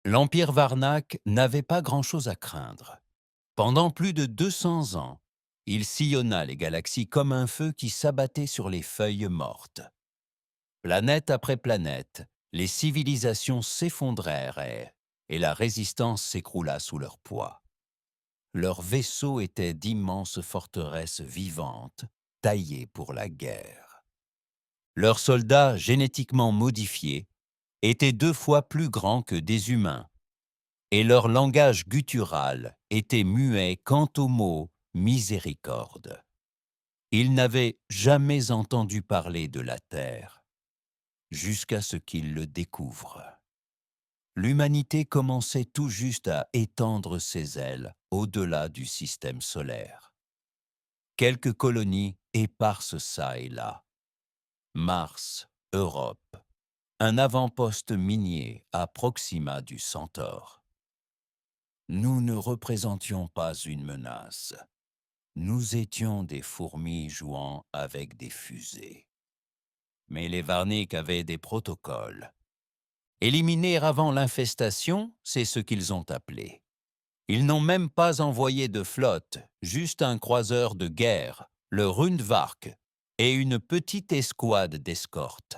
L'Empire Varnac n'avait pas grand-chose à craindre. Pendant plus de 200 ans, il sillonna les galaxies comme un feu qui s'abattait sur les feuilles mortes. Planète après planète, les civilisations s'effondrèrent et la résistance s'écroula sous leur poids. Leurs vaisseaux étaient d'immenses forteresses vivantes, taillées pour la guerre. Leurs soldats génétiquement modifiés étaient 2 fois plus grands que des humains, et leur langage guttural était muet quant au mot miséricorde. Ils n'avaient jamais entendu parler de la Terre, jusqu'à ce qu'ils le découvrent. L'humanité commençait tout juste à étendre ses ailes au-delà du système solaire. Quelques colonies éparses çà et là. Mars, Europe, un avant-poste minier à Proxima du Centaure. Nous ne représentions pas une menace. Nous étions des fourmis jouant avec des fusées. Mais les Varniks avaient des protocoles. Éliminer avant l'infestation, c'est ce qu'ils ont appelé. Ils n'ont même pas envoyé de flotte, juste un croiseur de guerre, le Rundvark, et une petite escouade d'escorte.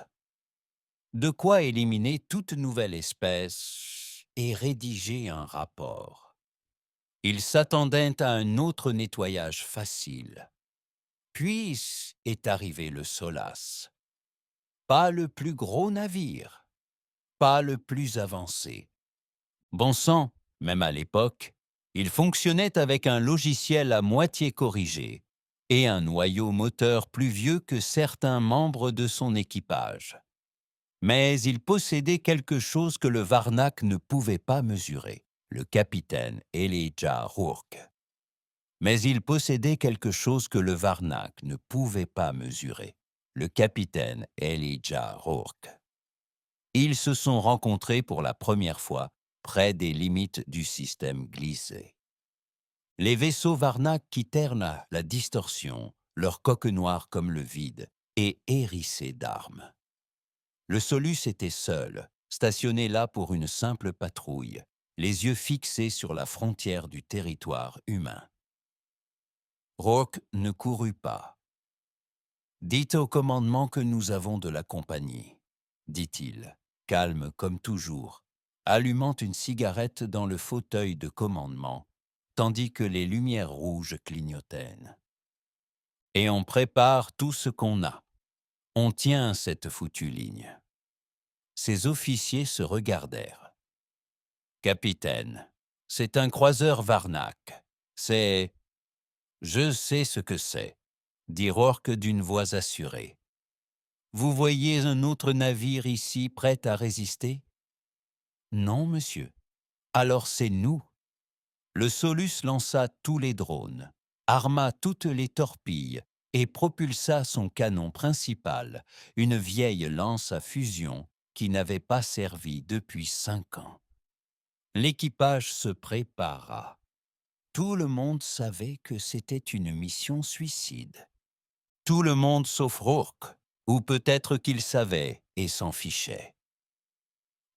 De quoi éliminer toute nouvelle espèce et rédiger un rapport. Ils s'attendaient à un autre nettoyage facile. Puis est arrivé le Solas. Pas le plus gros navire, pas le plus avancé. Bon sang, même à l'époque, il fonctionnait avec un logiciel à moitié corrigé et un noyau moteur plus vieux que certains membres de son équipage. Mais il possédait quelque chose que le Varnac ne pouvait pas mesurer, le capitaine Elijah Rourke. Mais il possédait quelque chose que le Varnac ne pouvait pas mesurer, le capitaine Elijah Rourke. Ils se sont rencontrés pour la première fois près des limites du système glissé. Les vaisseaux Varnac quittèrent la distorsion, leur coque noire comme le vide, et hérissés d'armes. Le Solus était seul, stationné là pour une simple patrouille, les yeux fixés sur la frontière du territoire humain. Rourke ne courut pas. « Dites au commandement que nous avons de la compagnie », dit-il, calme comme toujours, allumant une cigarette dans le fauteuil de commandement, tandis que les lumières rouges clignotaient. « Et on prépare tout ce qu'on a. On tient cette foutue ligne. » Ces officiers se regardèrent. « Capitaine, c'est un croiseur Varnac. C'est... Je sais ce que c'est, » dit Rourke d'une voix assurée. « Vous voyez un autre navire ici prêt à résister? » « Non, monsieur. Alors c'est nous. » Le Solus lança tous les drones, arma toutes les torpilles et propulsa son canon principal, une vieille lance à fusion qui n'avait pas servi depuis 5 ans. L'équipage se prépara. Tout le monde savait que c'était une mission suicide. Tout le monde sauf Rourke, ou peut-être qu'il savait et s'en fichait.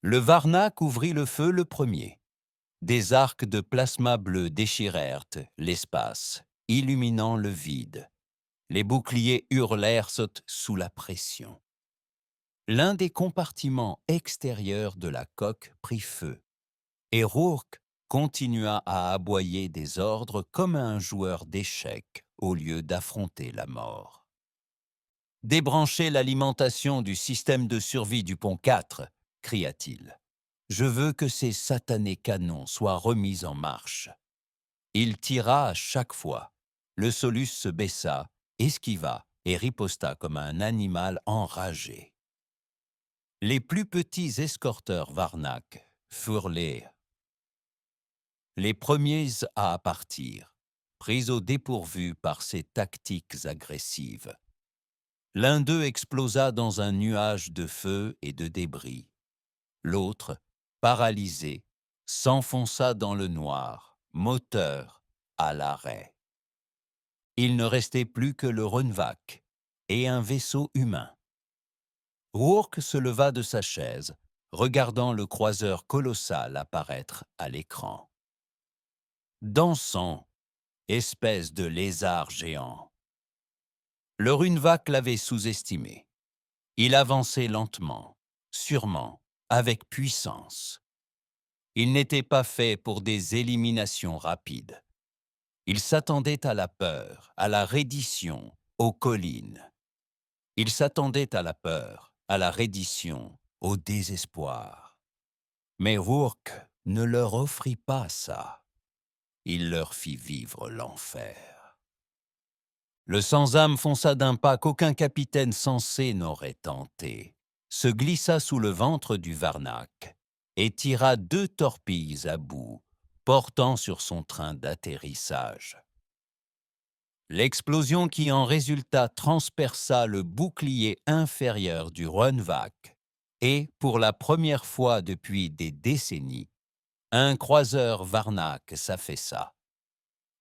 Le Varnac ouvrit le feu le premier. Des arcs de plasma bleu déchirèrent l'espace, illuminant le vide. Les boucliers hurlèrent sous la pression. L'un des compartiments extérieurs de la coque prit feu, et Rourke continua à aboyer des ordres comme un joueur d'échecs au lieu d'affronter la mort. « Débranchez l'alimentation du système de survie du pont 4, cria-t-il. Je veux que ces satanés canons soient remis en marche. Il tira à chaque fois. Le Solus se baissa, esquiva et riposta comme un animal enragé. Les plus petits escorteurs Varnac furent les premiers à partir, pris au dépourvu par ces tactiques agressives. L'un d'eux explosa dans un nuage de feu et de débris. L'autre, paralysé, s'enfonça dans le noir, moteur à l'arrêt. Il ne restait plus que le Rundvak et un vaisseau humain. Rourke se leva de sa chaise, regardant le croiseur colossal apparaître à l'écran. Dansant, espèce de lézard géant. Le Runevak l'avait sous-estimé. Il avançait lentement, sûrement, avec puissance. Il n'était pas fait pour des éliminations rapides. Il s'attendait à la peur, à la reddition, aux collines. Il s'attendait à la peur, à la reddition, au désespoir. Mais Rourke ne leur offrit pas ça. Il leur fit vivre l'enfer. Le sans-âme fonça d'un pas qu'aucun capitaine sensé n'aurait tenté, se glissa sous le ventre du Varnak et tira 2 torpilles à bout, portant sur son train d'atterrissage. L'explosion qui en résulta transperça le bouclier inférieur du Runevak et, pour la première fois depuis des décennies, un croiseur Varnak s'affaissa.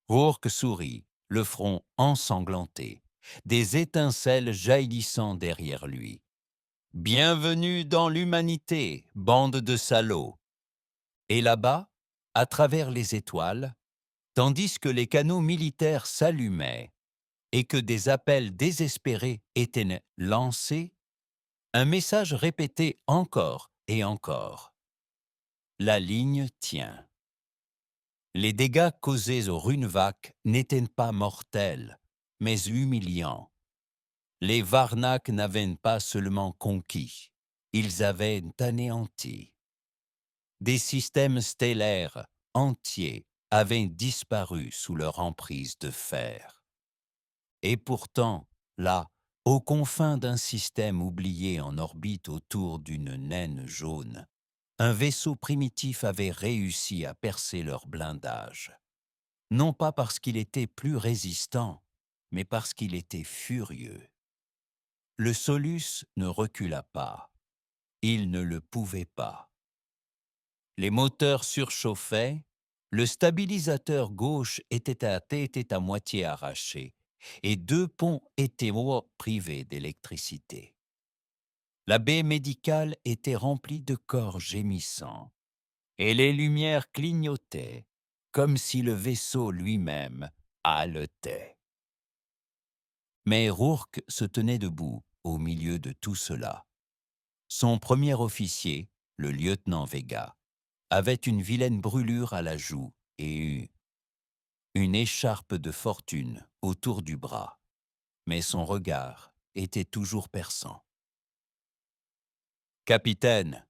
Rourke sourit, le front ensanglanté, des étincelles jaillissant derrière lui. « Bienvenue dans l'humanité, bande de salauds !» Et là-bas, à travers les étoiles, tandis que les canaux militaires s'allumaient et que des appels désespérés étaient lancés, un message répété encore et encore. La ligne tient. Les dégâts causés au Runevak n'étaient pas mortels, mais humiliants. Les Varnak n'avaient pas seulement conquis, ils avaient anéanti. Des systèmes stellaires entiers avaient disparu sous leur emprise de fer. Et pourtant, là, aux confins d'un système oublié en orbite autour d'une naine jaune, un vaisseau primitif avait réussi à percer leur blindage. Non pas parce qu'il était plus résistant, mais parce qu'il était furieux. Le Solus ne recula pas. Il ne le pouvait pas. Les moteurs surchauffaient, le stabilisateur gauche était à moitié arraché et 2 ponts étaient privés d'électricité. La baie médicale était remplie de corps gémissants et les lumières clignotaient comme si le vaisseau lui-même haletait. Mais Rourke se tenait debout au milieu de tout cela. Son premier officier, le lieutenant Vega, avait une vilaine brûlure à la joue et une écharpe de fortune autour du bras, mais son regard était toujours perçant. « Capitaine,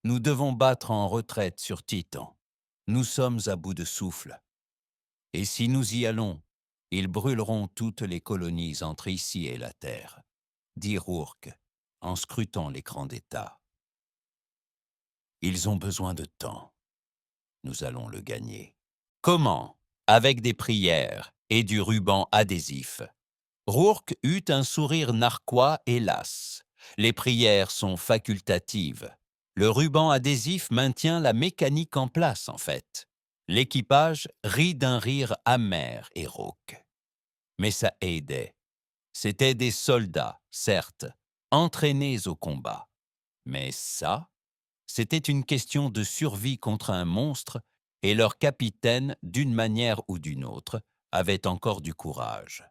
nous devons battre en retraite sur Titan. Nous sommes à bout de souffle. Et si nous y allons, ils brûleront toutes les colonies entre ici et la Terre, » dit Rourke en scrutant l'écran d'état. « Ils ont besoin de temps. Nous allons le gagner. » Comment? Avec des prières et du ruban adhésif. Rourke eut un sourire narquois et las. Les prières sont facultatives. Le ruban adhésif maintient la mécanique en place, en fait. L'équipage rit d'un rire amer et rauque. Mais ça aidait. C'étaient des soldats, certes, entraînés au combat. Mais ça, c'était une question de survie contre un monstre et leur capitaine, d'une manière ou d'une autre, avait encore du courage.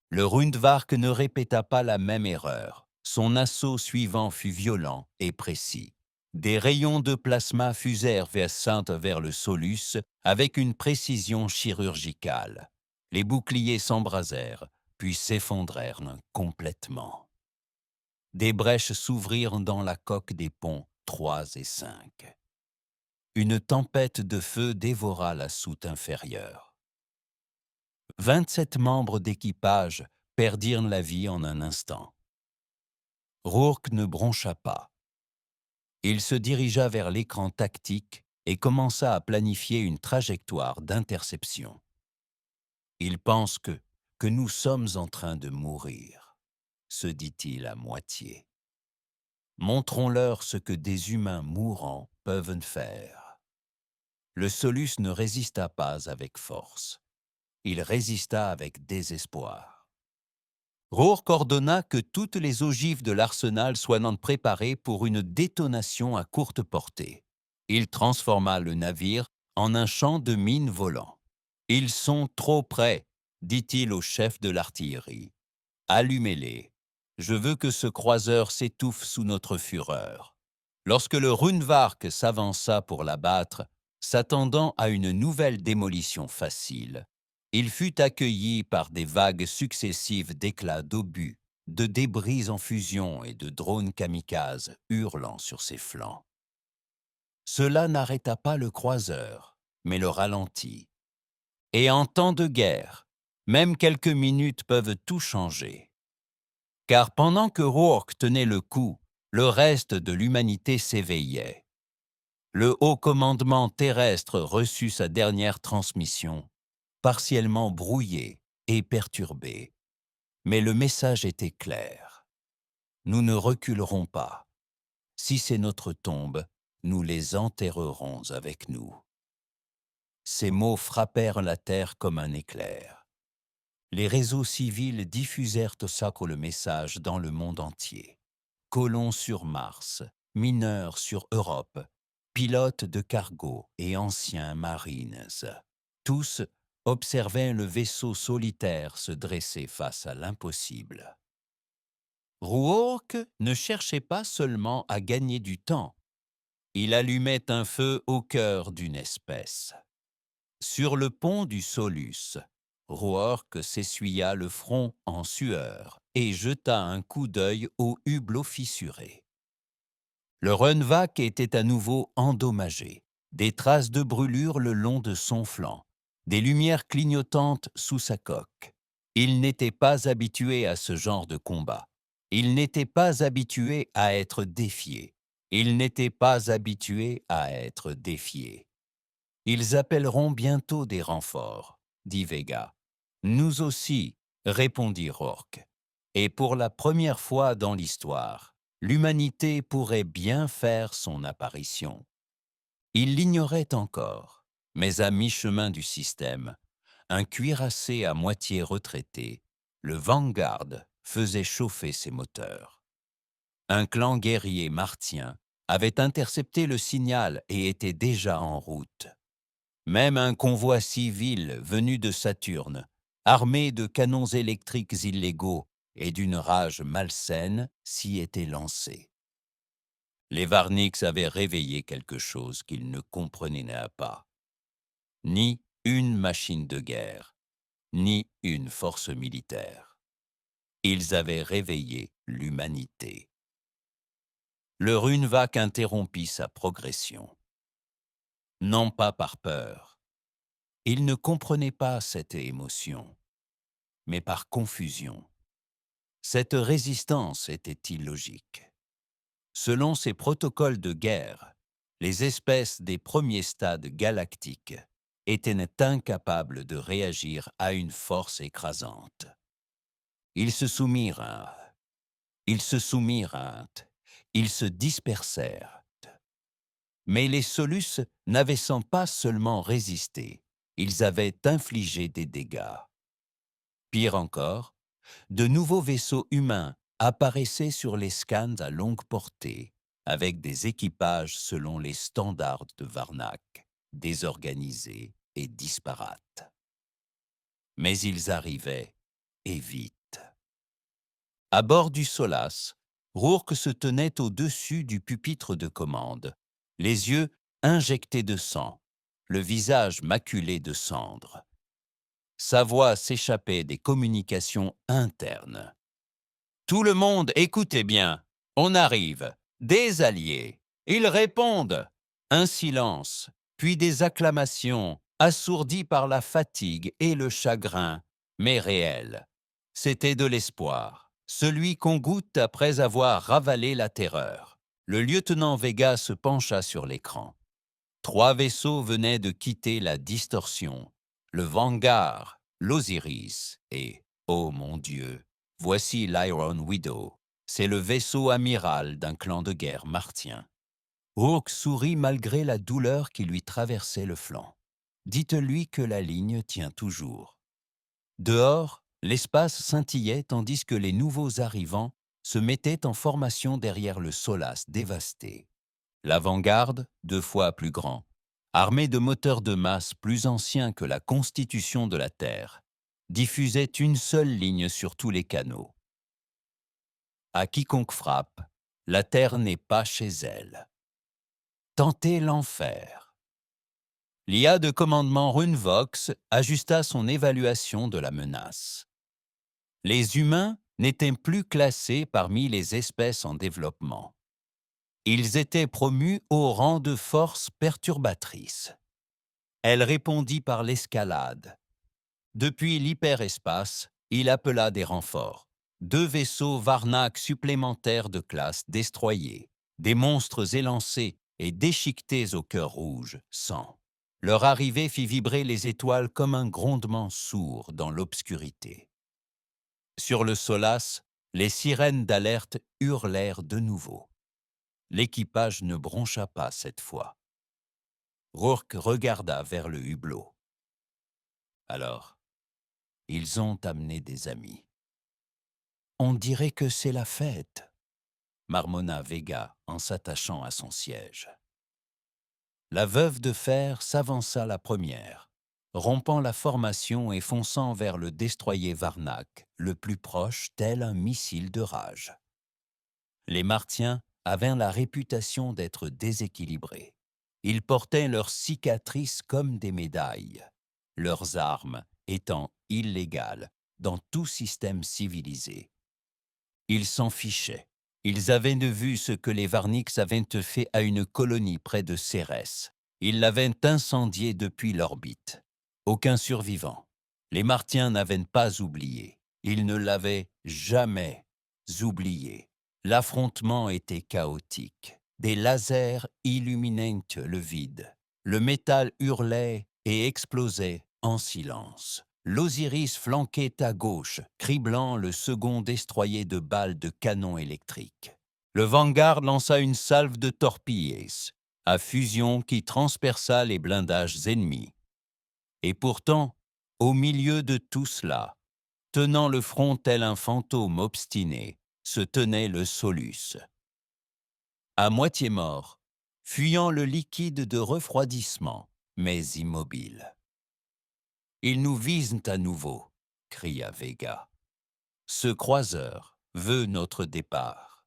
Le Rundvark ne répéta pas la même erreur. Son assaut suivant fut violent et précis. Des rayons de plasma fusèrent vers le Solus avec une précision chirurgicale. Les boucliers s'embrasèrent, puis s'effondrèrent complètement. Des brèches s'ouvrirent dans la coque des ponts 3 et 5. Une tempête de feu dévora la soute inférieure. 27 membres d'équipage perdirent la vie en un instant. Rourke ne broncha pas. Il se dirigea vers l'écran tactique et commença à planifier une trajectoire d'interception. Il pense que nous sommes en train de mourir, se dit-il à moitié. Montrons-leur ce que des humains mourants peuvent faire. Le Solus ne résista pas avec force. Il résista avec désespoir. Rourke ordonna que toutes les ogives de l'arsenal soient préparées pour une détonation à courte portée. Il transforma le navire en un champ de mines volant. « Ils sont trop près », dit-il au chef de l'artillerie. « Allumez-les. Je veux que ce croiseur s'étouffe sous notre fureur. » Lorsque le Runevark s'avança pour l'abattre, s'attendant à une nouvelle démolition facile, il fut accueilli par des vagues successives d'éclats d'obus, de débris en fusion et de drones kamikazes hurlant sur ses flancs. Cela n'arrêta pas le croiseur, mais le ralentit. Et en temps de guerre, même quelques minutes peuvent tout changer. Car pendant que Rourke tenait le coup, le reste de l'humanité s'éveillait. Le haut commandement terrestre reçut sa dernière transmission, partiellement brouillée et perturbée. Mais le message était clair. Nous ne reculerons pas. Si c'est notre tombe, nous les enterrerons avec nous. Ces mots frappèrent la terre comme un éclair. Les réseaux civils diffusèrent au sacre le message dans le monde entier. Colons sur Mars, mineurs sur Europe, pilotes de cargo et anciens marines, tous observaient le vaisseau solitaire se dresser face à l'impossible. Rourke ne cherchait pas seulement à gagner du temps, il allumait un feu au cœur d'une espèce. Sur le pont du Solus, Rourke s'essuya le front en sueur et jeta un coup d'œil au hublot fissuré. Le Runevark était à nouveau endommagé, des traces de brûlure le long de son flanc, des lumières clignotantes sous sa coque. Il n'était pas habitué à ce genre de combat. Il n'était pas habitué à être défié. Il n'était pas habitué à être défié. « Ils appelleront bientôt des renforts », dit Vega. « Nous aussi », répondit Rourke. Et pour la première fois dans l'histoire, l'humanité pourrait bien faire son apparition. Il l'ignorait encore, mais à mi-chemin du système, un cuirassé à moitié retraité, le Vanguard, faisait chauffer ses moteurs. Un clan guerrier martien avait intercepté le signal et était déjà en route. Même un convoi civil venu de Saturne, armé de canons électriques illégaux et d'une rage malsaine, s'y était lancé. Les Varniks avaient réveillé quelque chose qu'ils ne comprenaient pas. Ni une machine de guerre, ni une force militaire. Ils avaient réveillé l'humanité. Le Runevark interrompit sa progression. Non pas par peur. Il ne comprenait pas cette émotion, mais par confusion. Cette résistance était illogique. Selon ces protocoles de guerre, les espèces des premiers stades galactiques étaient incapables de réagir à une force écrasante. Ils se soumirent, ils se dispersèrent. Mais les Solus n'avaient pas seulement résisté, ils avaient infligé des dégâts. Pire encore, de nouveaux vaisseaux humains apparaissaient sur les scans à longue portée, avec des équipages selon les standards de Varnac, désorganisés et disparates. Mais ils arrivaient, et vite. À bord du Solas, Rourke se tenait au-dessus du pupitre de commande, les yeux injectés de sang, le visage maculé de cendres. Sa voix s'échappait des communications internes. « Tout le monde, écoutez bien, on arrive, des alliés. Ils répondent. » Un silence, puis des acclamations, assourdies par la fatigue et le chagrin, mais réelles. C'était de l'espoir, celui qu'on goûte après avoir ravalé la terreur. Le lieutenant Vega se pencha sur l'écran. 3 vaisseaux venaient de quitter la distorsion. Le Vanguard, l'Osiris et, oh mon Dieu, voici l'Iron Widow. C'est le vaisseau amiral d'un clan de guerre martien. Rourke sourit malgré la douleur qui lui traversait le flanc. Dites-lui que la ligne tient toujours. Dehors, L'espace scintillait tandis que les nouveaux arrivants se mettaient en formation derrière le Solace dévasté. L'avant-garde, 2 fois plus grand, armé de moteurs de masse plus anciens que la constitution de la Terre, diffusait une seule ligne sur tous les canaux. À quiconque frappe, la Terre n'est pas chez elle. Tentez l'enfer. L'IA de commandement Runvox ajusta son évaluation de la menace. Les humains n'étaient plus classés parmi les espèces en développement. Ils étaient promus au rang de force perturbatrice. Elle répondit par l'escalade. Depuis l'hyperespace, il appela des renforts. 2 vaisseaux Varnak supplémentaires de classe destroyés, des monstres élancés et déchiquetés au cœur rouge, sang. Leur arrivée fit vibrer les étoiles comme un grondement sourd dans l'obscurité. Sur le Solace, les sirènes d'alerte hurlèrent de nouveau. L'équipage ne broncha pas cette fois. Rourke regarda vers le hublot. Alors, ils ont amené des amis. On dirait que c'est la fête, marmonna Vega en s'attachant à son siège. La veuve de fer s'avança la première, rompant la formation et fonçant vers le destroyer Varnak, le plus proche tel un missile de rage. Les Martiens avaient la réputation d'être déséquilibrés. Ils portaient leurs cicatrices comme des médailles, leurs armes étant illégales dans tout système civilisé. Ils s'en fichaient. Ils avaient vu ce que les Varniks avaient fait à une colonie près de Cérès. Ils l'avaient incendiée depuis l'orbite. Aucun survivant. Les Martiens n'avaient pas oublié. Ils ne l'avaient jamais oublié. L'affrontement était chaotique. Des lasers illuminaient le vide. Le métal hurlait et explosait en silence. L'Osiris flanquait à gauche, criblant le second destroyer de balles de canon électrique. Le Vanguard lança une salve de torpilles à fusion qui transperça les blindages ennemis. Et pourtant, au milieu de tout cela, tenant le front tel un fantôme obstiné, se tenait le Solus. À moitié mort, fuyant le liquide de refroidissement, mais immobile. « Ils nous visent à nouveau », cria Vega. « Ce croiseur veut notre départ. »«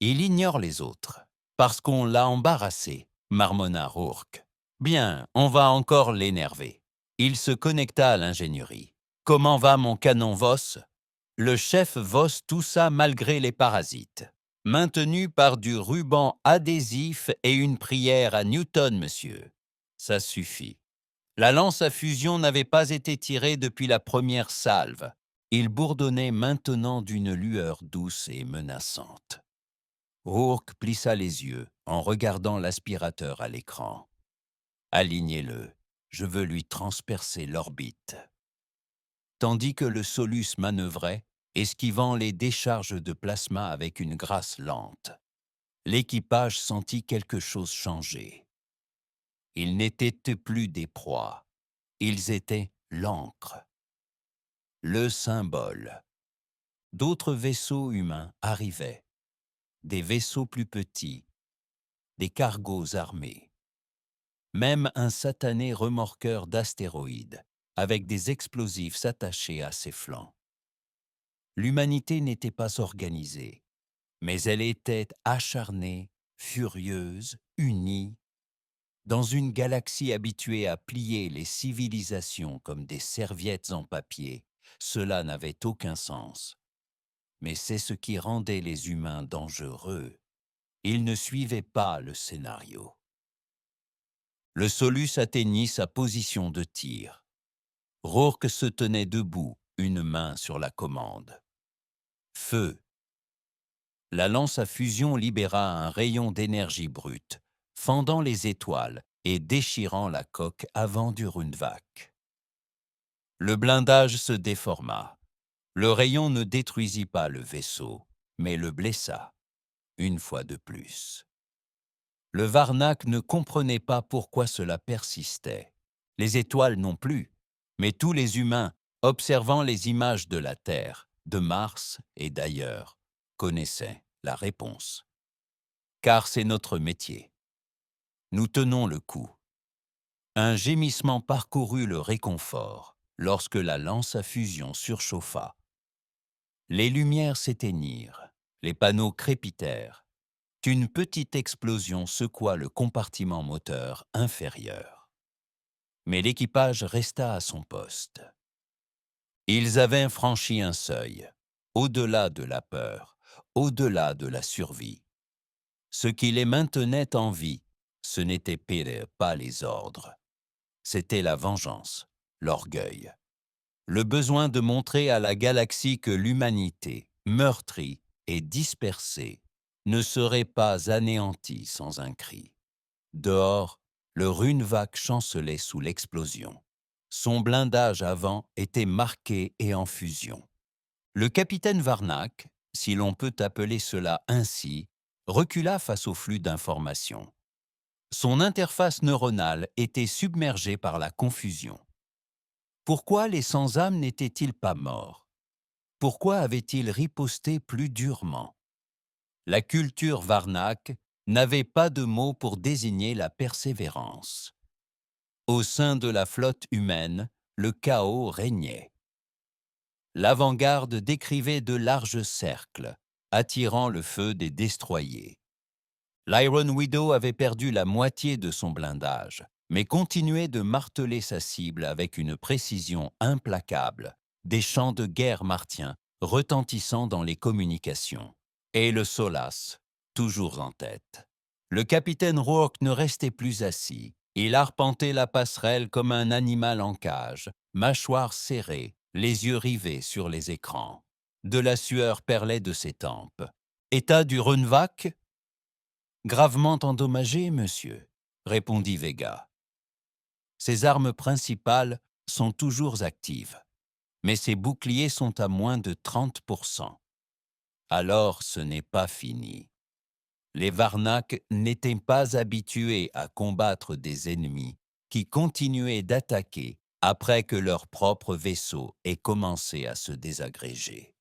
Il ignore les autres, parce qu'on l'a embarrassé, » marmonna Rourke. « Bien, on va encore l'énerver. » Il se connecta à l'ingénierie. « Comment va mon canon Voss ?» Le chef Voss toussa malgré les parasites. « Maintenu par du ruban adhésif et une prière à Newton, monsieur. » Ça suffit. La lance à fusion n'avait pas été tirée depuis la première salve. Il bourdonnait maintenant d'une lueur douce et menaçante. Rourke plissa les yeux en regardant l'aspirateur à l'écran. « Alignez-le, je veux lui transpercer l'orbite. » Tandis que le Solus manœuvrait, esquivant les décharges de plasma avec une grâce lente, l'équipage sentit quelque chose changer. Ils n'étaient plus des proies. Ils étaient l'encre, le symbole. D'autres vaisseaux humains arrivaient, des vaisseaux plus petits, des cargos armés. Même un satané remorqueur d'astéroïdes, avec des explosifs attachés à ses flancs. L'humanité n'était pas organisée, mais elle était acharnée, furieuse, unie. Dans une galaxie habituée à plier les civilisations comme des serviettes en papier, cela n'avait aucun sens. Mais c'est ce qui rendait les humains dangereux. Ils ne suivaient pas le scénario. Le Solus atteignit sa position de tir. Rourke se tenait debout, une main sur la commande. Feu. La lance à fusion libéra un rayon d'énergie brute, fendant les étoiles et déchirant la coque avant du Rundvak. Le blindage se déforma. Le rayon ne détruisit pas le vaisseau, mais le blessa, une fois de plus. Le Varnak ne comprenait pas pourquoi cela persistait. Les étoiles non plus, mais tous les humains observant les images de la Terre, de Mars et d'ailleurs, connaissait la réponse. Car c'est notre métier. Nous tenons le coup. Un gémissement parcourut le réconfort lorsque la lance à fusion surchauffa. Les lumières s'éteignirent, les panneaux crépitèrent. Une petite explosion secoua le compartiment moteur inférieur. Mais l'équipage resta à son poste. Ils avaient franchi un seuil, au-delà de la peur, au-delà de la survie. Ce qui les maintenait en vie, ce n'était pas les ordres. C'était la vengeance, l'orgueil. Le besoin de montrer à la galaxie que l'humanité, meurtrie et dispersée, ne serait pas anéantie sans un cri. Dehors, le Runevak chancelait sous l'explosion. Son blindage avant était marqué et en fusion. Le capitaine Varnac, si l'on peut appeler cela ainsi, recula face au flux d'informations. Son interface neuronale était submergée par la confusion. Pourquoi les sans-âme n'étaient-ils pas morts? Pourquoi avaient-ils riposté plus durement? La culture Varnac n'avait pas de mot pour désigner la persévérance. Au sein de la flotte humaine, le chaos régnait. L'avant-garde décrivait de larges cercles, attirant le feu des destroyers. L'Iron Widow avait perdu la moitié de son blindage, mais continuait de marteler sa cible avec une précision implacable, des chants de guerre martiens retentissant dans les communications. Et le Solas, toujours en tête. Le capitaine Rourke ne restait plus assis. Il arpentait la passerelle comme un animal en cage, mâchoire serrée, les yeux rivés sur les écrans. De la sueur perlait de ses tempes. État du Runevak? Gravement endommagé, monsieur, répondit Vega. Ses armes principales sont toujours actives, mais ses boucliers sont à moins de 30%. Alors ce n'est pas fini. Les Varnac n'étaient pas habitués à combattre des ennemis qui continuaient d'attaquer après que leur propre vaisseau ait commencé à se désagréger.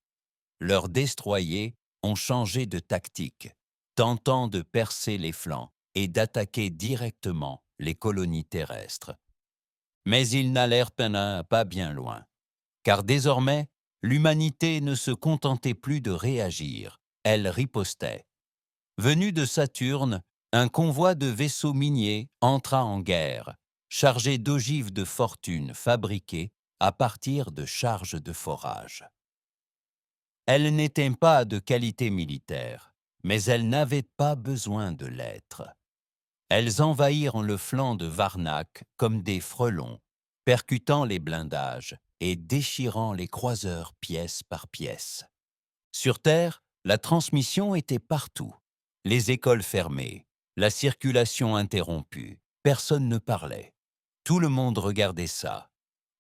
Leurs destroyers ont changé de tactique, tentant de percer les flancs et d'attaquer directement les colonies terrestres. Mais ils n'allèrent pas bien loin, car désormais, l'humanité ne se contentait plus de réagir, elle ripostait. Venu de Saturne, un convoi de vaisseaux miniers entra en guerre, chargé d'ogives de fortune fabriquées à partir de charges de forage. Elles n'étaient pas de qualité militaire, mais elles n'avaient pas besoin de l'être. Elles envahirent le flanc de Varnac comme des frelons, percutant les blindages et déchirant les croiseurs pièce par pièce. Sur Terre, la transmission était partout. Les écoles fermées, la circulation interrompue, personne ne parlait. Tout le monde regardait ça.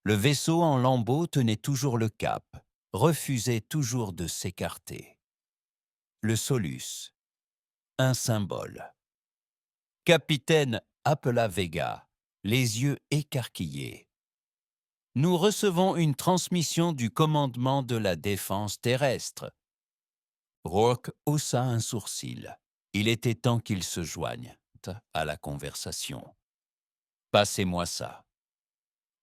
Le vaisseau en lambeaux tenait toujours le cap, refusait toujours de s'écarter. Le Solus, un symbole. Capitaine, appela Vega, les yeux écarquillés. Nous recevons une transmission du commandement de la défense terrestre. Rourke haussa un sourcil. Il était temps qu'il se joigne à la conversation. Passez-moi ça.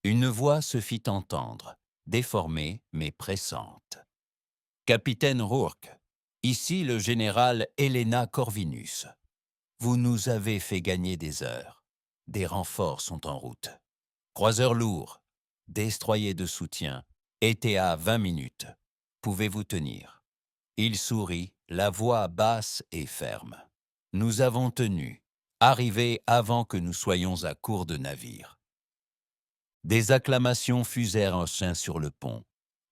Une voix se fit entendre, déformée mais pressante. Capitaine Rourke, ici le général Helena Corvinus. Vous nous avez fait gagner des heures. Des renforts sont en route. Croiseurs lourds, destroyers de soutien, étaient à 20 minutes. Pouvez-vous tenir? Il sourit, la voix basse et ferme. Nous avons tenu, arrivés avant que nous soyons à court de navires. Des acclamations fusèrent un sein sur le pont,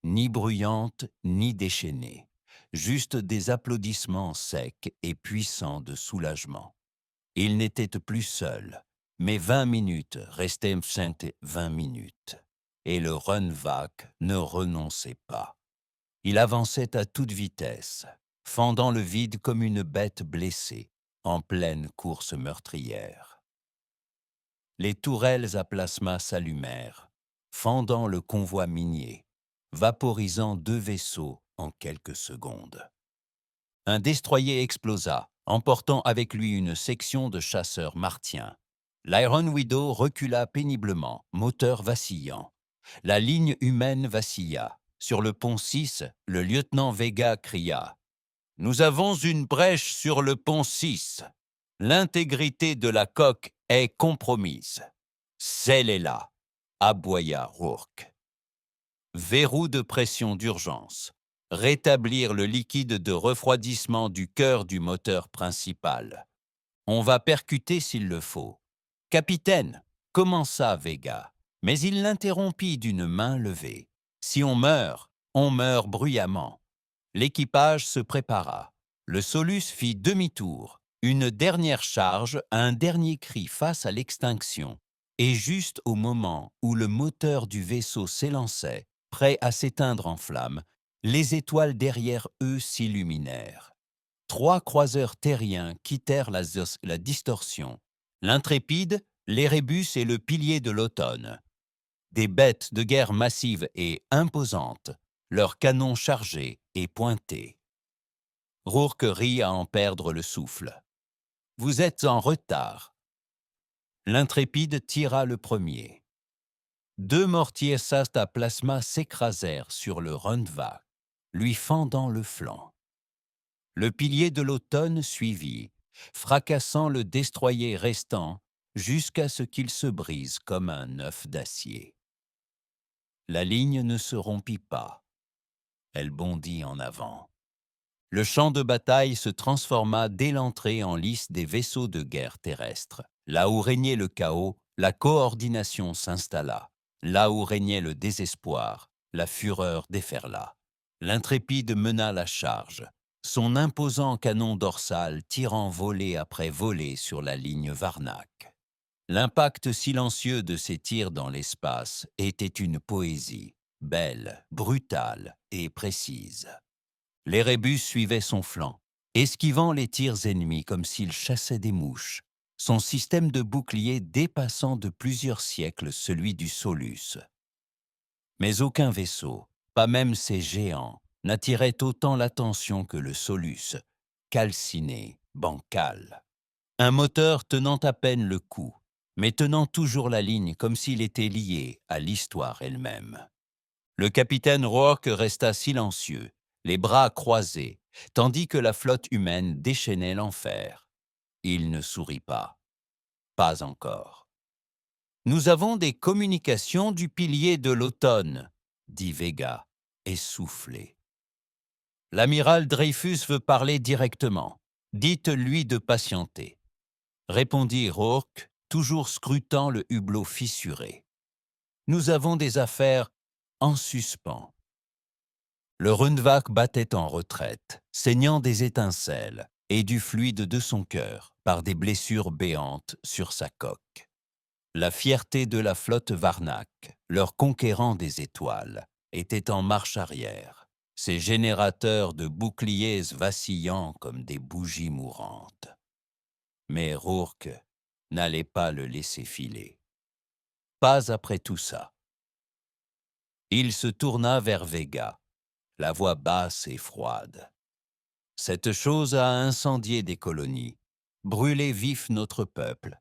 ni bruyantes ni déchaînées, juste des applaudissements secs et puissants de soulagement. Ils n'étaient plus seuls, mais 20 minutes restaient 20 minutes, et le Runevak ne renonçait pas. Il avançait à toute vitesse, fendant le vide comme une bête blessée, en pleine course meurtrière. Les tourelles à plasma s'allumèrent, fendant le convoi minier, vaporisant 2 vaisseaux en quelques secondes. Un destroyer explosa, emportant avec lui une section de chasseurs martiens. L'Iron Widow recula péniblement, moteur vacillant. La ligne humaine vacilla. Sur le pont 6, le lieutenant Vega cria « Nous avons une brèche sur le pont 6. L'intégrité de la coque est compromise. Scellez-la » aboya Rourke. Verrou de pression d'urgence. Rétablir le liquide de refroidissement du cœur du moteur principal. On va percuter s'il le faut. Capitaine, commença Vega, mais il l'interrompit d'une main levée. Si on meurt bruyamment. L'équipage se prépara. Le Solus fit demi-tour. Une dernière charge, un dernier cri face à l'extinction. Et juste au moment où le moteur du vaisseau s'élançait, prêt à s'éteindre en flammes, les étoiles derrière eux s'illuminèrent. 3 croiseurs terriens quittèrent la distorsion. L'Intrépide, l'Érébus et le Pilier de l'Automne. Des bêtes de guerre massives et imposantes, leurs canons chargés et pointés. Rourke rit à en perdre le souffle. « Vous êtes en retard. » L'Intrépide tira le premier. 2 mortiers SAS à plasma s'écrasèrent sur le Rundvak, lui fendant le flanc. Le Pilier de l'Automne suivit, fracassant le destroyer restant jusqu'à ce qu'il se brise comme un œuf d'acier. La ligne ne se rompit pas. Elle bondit en avant. Le champ de bataille se transforma dès l'entrée en lice des vaisseaux de guerre terrestres. Là où régnait le chaos, la coordination s'installa. Là où régnait le désespoir, la fureur déferla. L'Intrépide mena la charge, son imposant canon dorsal tirant volée après volée sur la ligne Varnac. L'impact silencieux de ces tirs dans l'espace était une poésie, belle, brutale et précise. L'Érébus suivait son flanc, esquivant les tirs ennemis comme s'il chassait des mouches, son système de bouclier dépassant de plusieurs siècles celui du Solus. Mais aucun vaisseau, pas même ces géants, n'attirait autant l'attention que le Solus, calciné, bancal. Un moteur tenant à peine le coup, mais tenant toujours la ligne comme s'il était lié à l'histoire elle-même. Le capitaine Rourke resta silencieux, les bras croisés, tandis que la flotte humaine déchaînait l'enfer. Il ne sourit pas. Pas encore. « Nous avons des communications du Pilier de l'Automne, » dit Vega, essoufflé. « L'amiral Dreyfus veut parler directement. Dites-lui de patienter. » Répondit Rourke, toujours scrutant le hublot fissuré. « Nous avons des affaires en suspens. » Le Rundvak battait en retraite, saignant des étincelles et du fluide de son cœur par des blessures béantes sur sa coque. La fierté de la flotte Varnac, leur conquérant des étoiles, était en marche arrière, ses générateurs de boucliers vacillant comme des bougies mourantes. Mais Rourke n'allait pas le laisser filer. Pas après tout ça. Il se tourna vers Vega, la voix basse et froide. « Cette chose a incendié des colonies, brûlé vif notre peuple.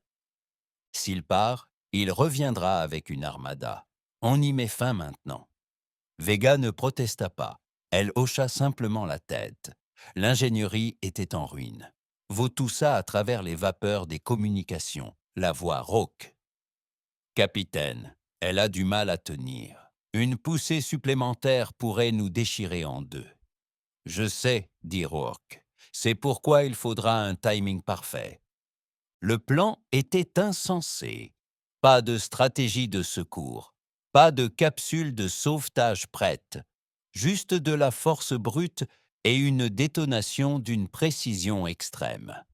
S'il part, il reviendra avec une armada. On y met fin maintenant. » Vega ne protesta pas. Elle hocha simplement la tête. L'ingénierie était en ruine. Vaut tout ça à travers les vapeurs des communications. La voix rauque. « Capitaine, elle a du mal à tenir. Une poussée supplémentaire pourrait nous déchirer en deux. » « Je sais, » dit Rourke. « C'est pourquoi il faudra un timing parfait. » Le plan était insensé. Pas de stratégie de secours, pas de capsule de sauvetage prête, juste de la force brute et une détonation d'une précision extrême.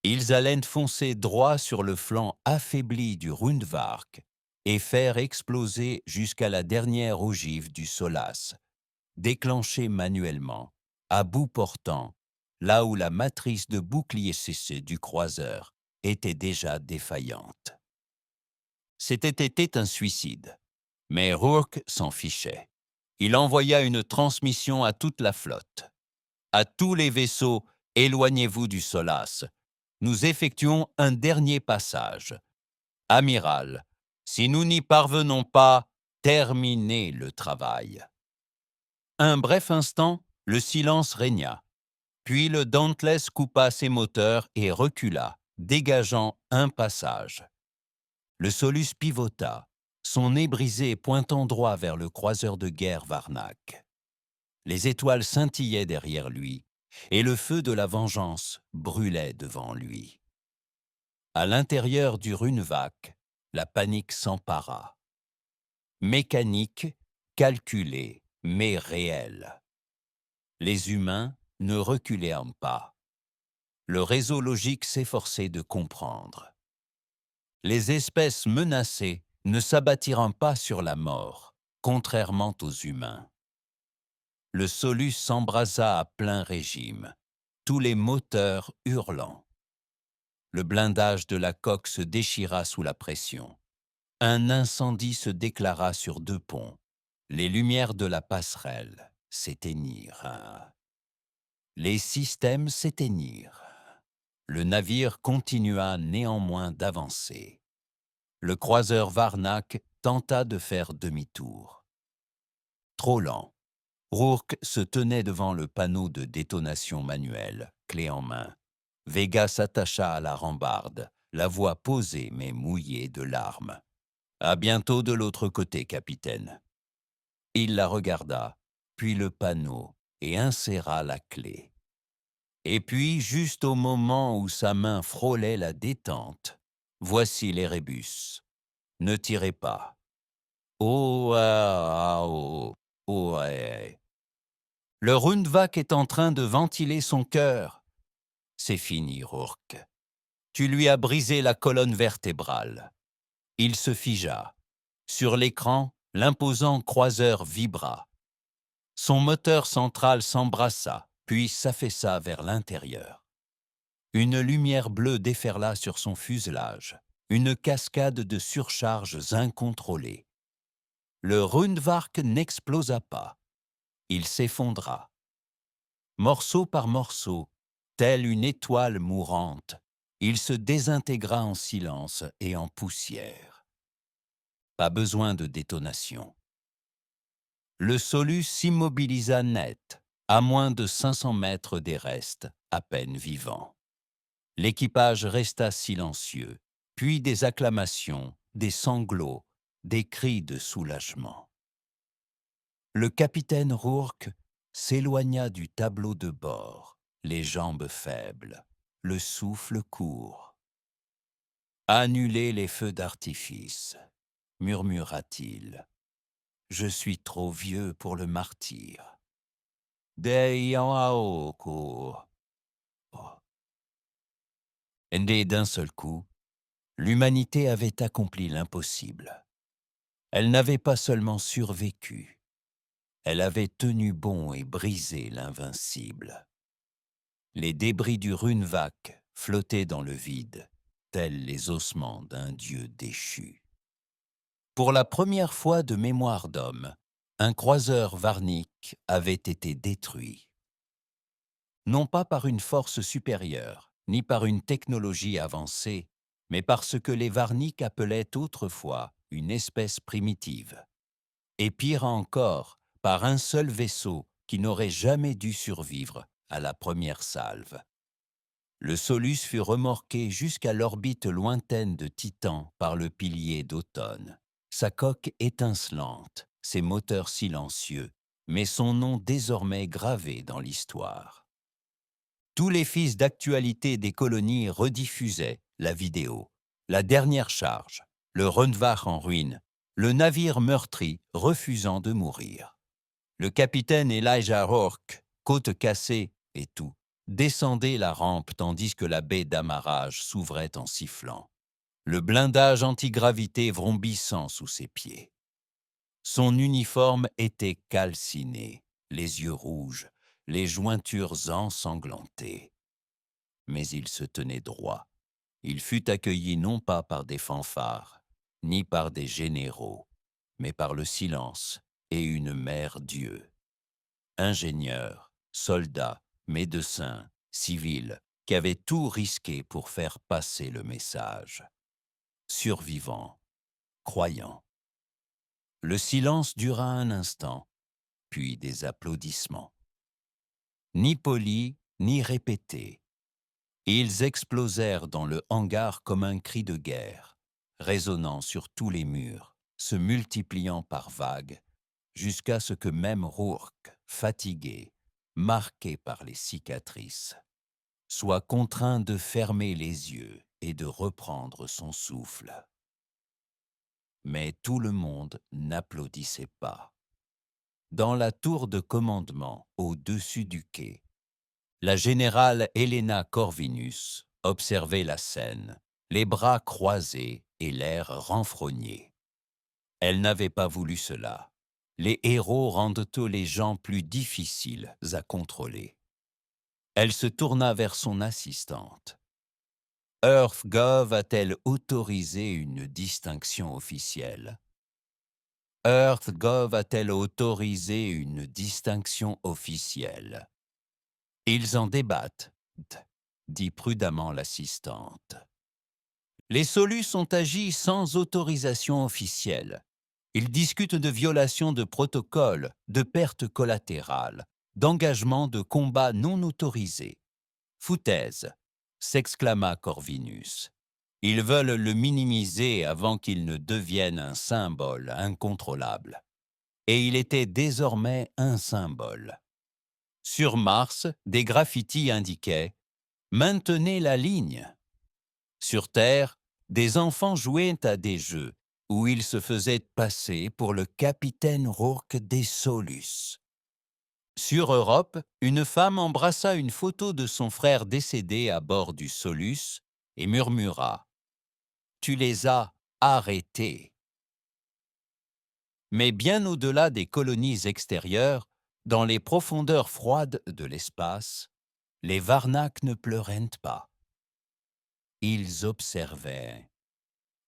Ils allaient foncer droit sur le flanc affaibli du Rundvark et faire exploser jusqu'à la dernière ogive du Solas, déclencher manuellement, à bout portant, là où la matrice de bouclier cessé du croiseur était déjà défaillante. C'était été un suicide, mais Rourke s'en fichait. Il envoya une transmission à toute la flotte. À tous les vaisseaux, éloignez-vous du Solace. Nous effectuons un dernier passage. Amiral, si nous n'y parvenons pas, terminez le travail. Un bref instant, le silence régna. Puis le Dauntless coupa ses moteurs et recula, dégageant un passage. Le Solus pivota, son nez brisé pointant droit vers le croiseur de guerre Varnac. Les étoiles scintillaient derrière lui, et le feu de la vengeance brûlait devant lui. À l'intérieur du Runevak, la panique s'empara. Mécanique, calculée, mais réelle. Les humains ne reculaient pas. Le réseau logique s'efforçait de comprendre. Les espèces menacées ne s'abattiront pas sur la mort, contrairement aux humains. Le Solus s'embrasa à plein régime, tous les moteurs hurlant. Le blindage de la coque se déchira sous la pression. Un incendie se déclara sur 2 ponts. Les lumières de la passerelle s'éteignirent. Les systèmes s'éteignirent. Le navire continua néanmoins d'avancer. Le croiseur Varnac tenta de faire demi-tour. Trop lent. Rourke se tenait devant le panneau de détonation manuelle, clé en main. Vega s'attacha à la rambarde, la voix posée mais mouillée de larmes. « À bientôt de l'autre côté, capitaine. » Il la regarda, puis le panneau, et inséra la clé. Et puis, juste au moment où sa main frôlait la détente, voici l'Erebus. Ne tirez pas. Oh, ah, ah, oh, oh, ouais. Le Rundvak est en train de ventiler son cœur. C'est fini, Rourke. Tu lui as brisé la colonne vertébrale. Il se figea. Sur l'écran, l'imposant croiseur vibra. Son moteur central s'embrassa, puis s'affaissa vers l'intérieur. Une lumière bleue déferla sur son fuselage, une cascade de surcharges incontrôlées. Le Rundvark n'explosa pas. Il s'effondra. Morceau par morceau, telle une étoile mourante, il se désintégra en silence et en poussière. Pas besoin de détonation. Le Solus s'immobilisa net, à moins de 500 mètres des restes, à peine vivants. L'équipage resta silencieux, puis des acclamations, des sanglots, des cris de soulagement. Le capitaine Rourke s'éloigna du tableau de bord, les jambes faibles, le souffle court. « Annulez les feux d'artifice », murmura-t-il. « Je suis trop vieux pour le martyre. » Et d'un seul coup, l'humanité avait accompli l'impossible. Elle n'avait pas seulement survécu, elle avait tenu bon et brisé l'invincible. Les débris du Rundvak flottaient dans le vide, tels les ossements d'un dieu déchu. Pour la première fois de mémoire d'homme, un croiseur varnique avait été détruit. Non pas par une force supérieure, ni par une technologie avancée, mais par ce que les Varniques appelaient autrefois une espèce primitive. Et pire encore, par un seul vaisseau qui n'aurait jamais dû survivre à la première salve. Le Solus fut remorqué jusqu'à l'orbite lointaine de Titan par le pilier d'automne. Sa coque étincelante, ses moteurs silencieux, mais son nom désormais gravé dans l'histoire. Tous les fils d'actualité des colonies rediffusaient la vidéo. La dernière charge, le Rundvak en ruine, le navire meurtri refusant de mourir. Le capitaine Elijah Rourke, côte cassée et tout, descendait la rampe tandis que la baie d'amarrage s'ouvrait en sifflant. Le blindage antigravité vrombissant sous ses pieds. Son uniforme était calciné, les yeux rouges, les jointures ensanglantées. Mais il se tenait droit. Il fut accueilli non pas par des fanfares, ni par des généraux, mais par le silence et une mère Dieu. Ingénieurs, soldats, médecins, civils, qui avaient tout risqué pour faire passer le message. Survivants, croyants. Le silence dura un instant, puis des applaudissements. Ni polis, ni répétés. Ils explosèrent dans le hangar comme un cri de guerre, résonnant sur tous les murs, se multipliant par vagues, jusqu'à ce que même Rourke, fatigué, marqué par les cicatrices, soit contraint de fermer les yeux et de reprendre son souffle. Mais tout le monde n'applaudissait pas. Dans la tour de commandement, au-dessus du quai, la générale Helena Corvinus observait la scène, les bras croisés et l'air renfrogné. Elle n'avait pas voulu cela. Les héros rendent les gens plus difficiles à contrôler. Elle se tourna vers son assistante. EarthGov a-t-elle autorisé une distinction officielle? EarthGov a-t-elle autorisé une distinction officielle? Ils en débattent, dit prudemment l'assistante. Les Solus ont agi sans autorisation officielle. Ils discutent de violations de protocoles, de pertes collatérales, d'engagements de combat non autorisés. Foutaise, s'exclama Corvinus. Ils veulent le minimiser avant qu'il ne devienne un symbole incontrôlable. Et il était désormais un symbole. Sur Mars, des graffitis indiquaient « Maintenez la ligne ». Sur Terre, des enfants jouaient à des jeux où ils se faisaient passer pour le capitaine Rourke des Solus. Sur Europe, une femme embrassa une photo de son frère décédé à bord du Solus et murmura « Tu les as arrêtés ». Mais bien au-delà des colonies extérieures, dans les profondeurs froides de l'espace, les Varnacs ne pleuraient pas. Ils observaient.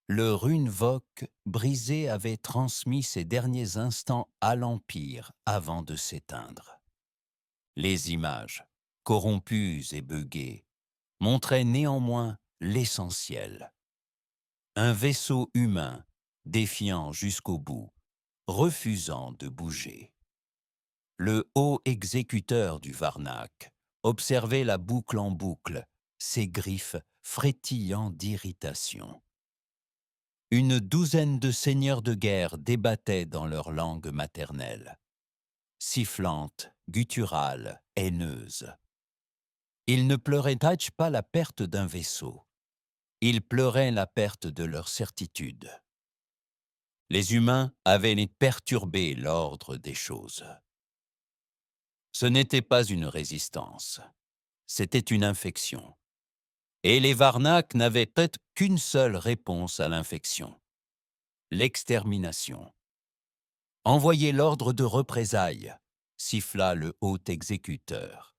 Le Runevok brisé avait transmis ses derniers instants à l'Empire avant de s'éteindre. Les images, corrompues et buggées, montraient néanmoins l'essentiel. Un vaisseau humain, défiant jusqu'au bout, refusant de bouger. Le haut exécuteur du Varnac observait la boucle en boucle, ses griffes frétillant d'irritation. Une douzaine de seigneurs de guerre débattaient dans leur langue maternelle, sifflante, gutturale, haineuse. Ils ne pleuraient pas la perte d'un vaisseau. Ils pleuraient la perte de leur certitude. Les humains avaient perturbé l'ordre des choses. Ce n'était pas une résistance, c'était une infection. Et les Varnacs n'avaient peut-être qu'une seule réponse à l'infection: l'extermination. Envoyez l'ordre de représailles, siffla le haut exécuteur.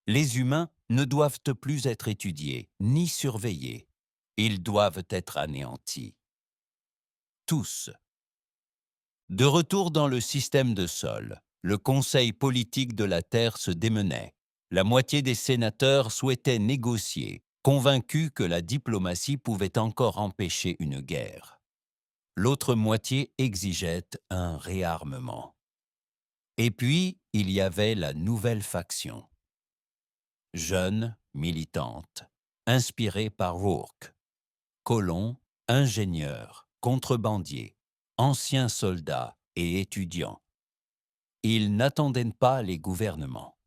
Les humains ne doivent plus être étudiés ni surveillés. Ils doivent être anéantis. Tous. De retour dans le système de sol, le conseil politique de la Terre se démenait. La moitié des sénateurs souhaitaient négocier, convaincus que la diplomatie pouvait encore empêcher une guerre. L'autre moitié exigeait un réarmement. Et puis, il y avait la nouvelle faction. Jeune, militante, inspirée par Rourke. Colons, ingénieurs, contrebandiers, anciens soldats et étudiants. Ils n'attendaient pas les gouvernements.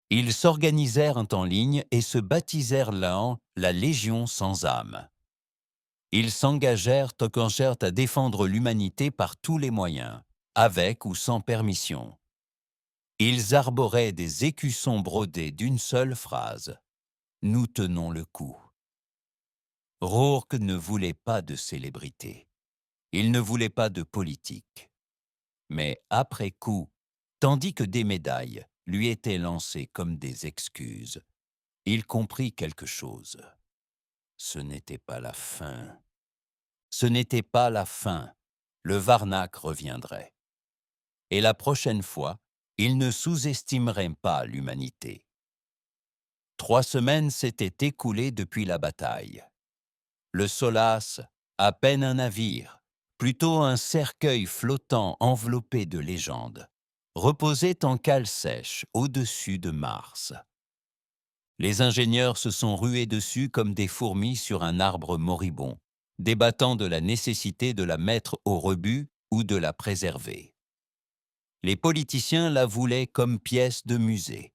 Ils s'organisèrent en ligne et se baptisèrent là la Légion sans âme. Ils s'engagèrent à défendre l'humanité par tous les moyens, avec ou sans permission. Ils arboraient des écussons brodés d'une seule phrase: « Nous tenons le coup ». Rourke ne voulait pas de célébrité. Il ne voulait pas de politique. Mais après coup, tandis que des médailles lui étaient lancées comme des excuses, il comprit quelque chose. Ce n'était pas la fin. Ce n'était pas la fin. Le Varnac reviendrait. et la prochaine fois, il ne sous-estimerait pas l'humanité. 3 semaines s'étaient écoulées depuis la bataille. Le Solace, à peine un navire, plutôt un cercueil flottant enveloppé de légendes, reposait en cale sèche au-dessus de Mars. Les ingénieurs se sont rués dessus comme des fourmis sur un arbre moribond, débattant de la nécessité de la mettre au rebut ou de la préserver. Les politiciens la voulaient comme pièce de musée.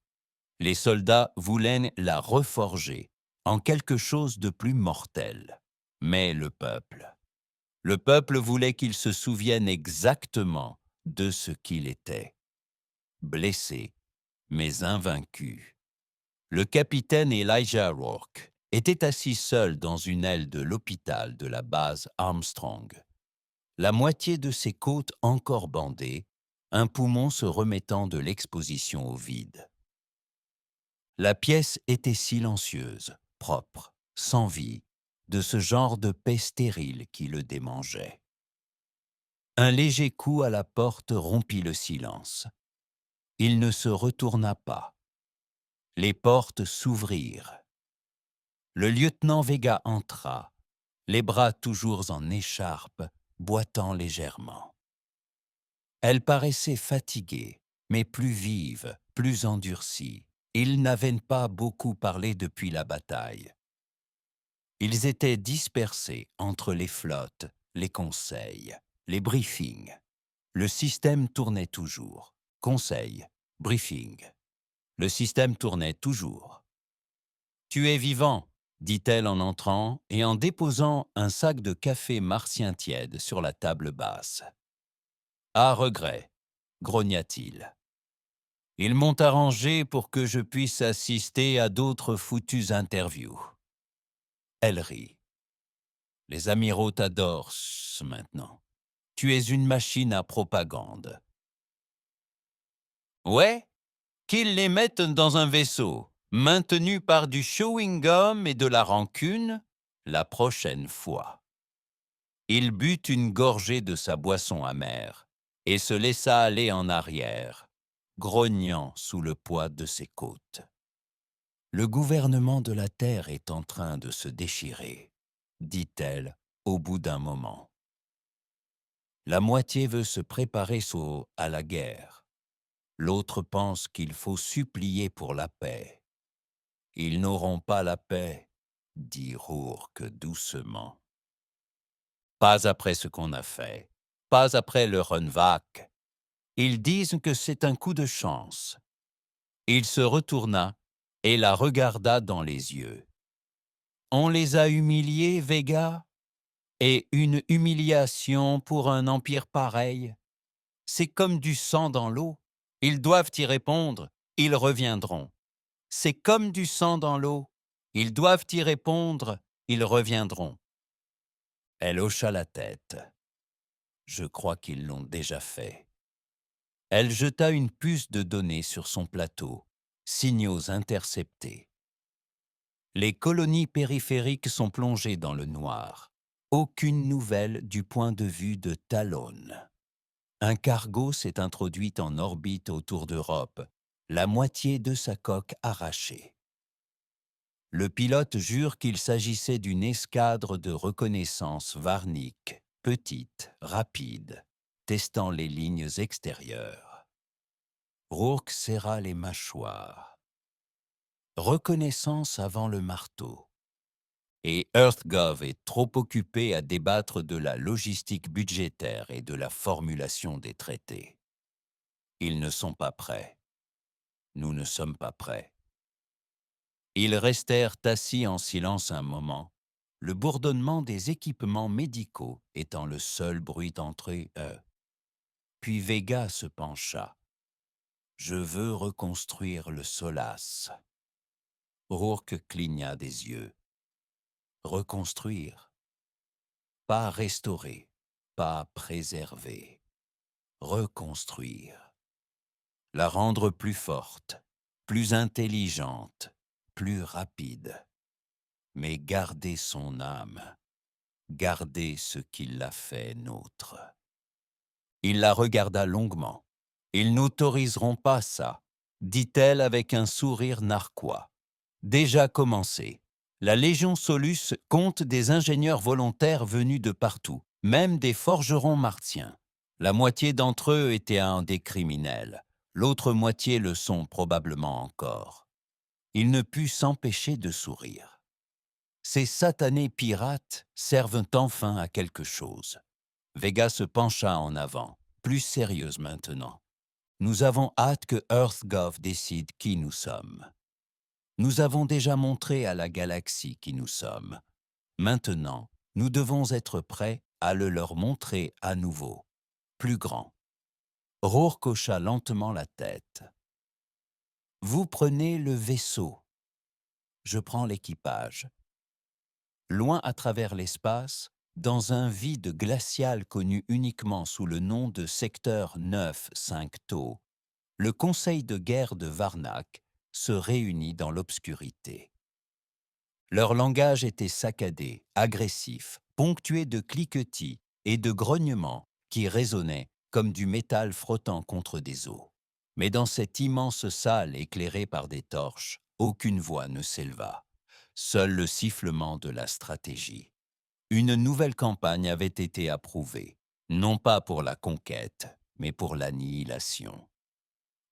Les soldats voulaient la reforger en quelque chose de plus mortel. Mais le peuple voulait qu'il se souvienne exactement de ce qu'il était. Blessé, mais invaincu. Le capitaine Elijah Rourke était assis seul dans une aile de l'hôpital de la base Armstrong. La moitié de ses côtes encore bandées, un poumon se remettant de l'exposition au vide. La pièce était silencieuse, propre, sans vie, de ce genre de paix stérile qui le démangeait. Un léger coup à la porte rompit le silence. Il ne se retourna pas. Les portes s'ouvrirent. Le lieutenant Vega entra, les bras toujours en écharpe, boitant légèrement. Elle paraissait fatiguée, mais plus vive, plus endurcie. Ils n'avaient pas beaucoup parlé depuis la bataille. Ils étaient dispersés entre les flottes, les conseils, les briefings. Le système tournait toujours. Conseil, briefing. Le système tournait toujours. « Tu es vivant », dit-elle en entrant et en déposant un sac de café martien tiède sur la table basse. « À regret », grogna-t-il. « Ils m'ont arrangé pour que je puisse assister à d'autres foutues interviews. » Elle rit. « Les amiraux t'adorent maintenant. Tu es une machine à propagande. »« Ouais, qu'ils les mettent dans un vaisseau, maintenu par du chewing-gum et de la rancune, la prochaine fois. » Il but une gorgée de sa boisson amère et se laissa aller en arrière, grognant sous le poids de ses côtes. Le gouvernement de la Terre est en train de se déchirer, dit-elle au bout d'un moment. La moitié veut se préparer à la guerre. L'autre pense qu'il faut supplier pour la paix. Ils n'auront pas la paix, dit Rourke doucement. Pas après ce qu'on a fait, pas après le Rundwag. Ils disent que c'est un coup de chance. Il se retourna et la regarda dans les yeux. On les a humiliés, Vega? Et une humiliation pour un empire pareil? C'est comme du sang dans l'eau. Ils doivent y répondre, ils reviendront. C'est comme du sang dans l'eau. Ils doivent y répondre, ils reviendront. Elle hocha la tête. Je crois qu'ils l'ont déjà fait. Elle jeta une puce de données sur son plateau. Signaux interceptés. Les colonies périphériques sont plongées dans le noir. Aucune nouvelle du point de vue de Talon. Un cargo s'est introduit en orbite autour d'Europe, la moitié de sa coque arrachée. Le pilote jure qu'il s'agissait d'une escadre de reconnaissance varnique, petite, rapide, testant les lignes extérieures. Rourke serra les mâchoires. Reconnaissance avant le marteau. Et EarthGov est trop occupé à débattre de la logistique budgétaire et de la formulation des traités. Ils ne sont pas prêts. Nous ne sommes pas prêts. Ils restèrent assis en silence un moment, le bourdonnement des équipements médicaux étant le seul bruit entre eux. Puis Vega se pencha. « Je veux reconstruire le Solace. » Rourke cligna des yeux. Reconstruire. Pas restaurer, pas préserver. Reconstruire. La rendre plus forte, plus intelligente, plus rapide. Mais garder son âme, garder ce qui l'a fait nôtre. Il la regarda longuement, Ils n'autoriseront pas ça, dit-elle avec un sourire narquois. Déjà commencé. La Légion Solus compte des ingénieurs volontaires venus de partout, même des forgerons martiens. La moitié d'entre eux étaient des criminels, l'autre moitié le sont probablement encore. Il ne put s'empêcher de sourire. Ces satanés pirates servent enfin à quelque chose. Vega se pencha en avant, plus sérieuse maintenant. Nous avons hâte que EarthGov décide qui nous sommes. Nous avons déjà montré à la galaxie qui nous sommes. Maintenant, nous devons être prêts à le leur montrer à nouveau, plus grand. Rourke hocha lentement la tête. Vous prenez le vaisseau. Je prends l'équipage. Loin à travers l'espace, dans un vide glacial connu uniquement sous le nom de secteur 9-5 Tau, le conseil de guerre de Varnac se réunit dans l'obscurité. Leur langage était saccadé, agressif, ponctué de cliquetis et de grognements qui résonnaient comme du métal frottant contre des os. Mais dans cette immense salle éclairée par des torches, aucune voix ne s'éleva. Seul le sifflement de la stratégie. Une nouvelle campagne avait été approuvée, non pas pour la conquête, mais pour l'annihilation.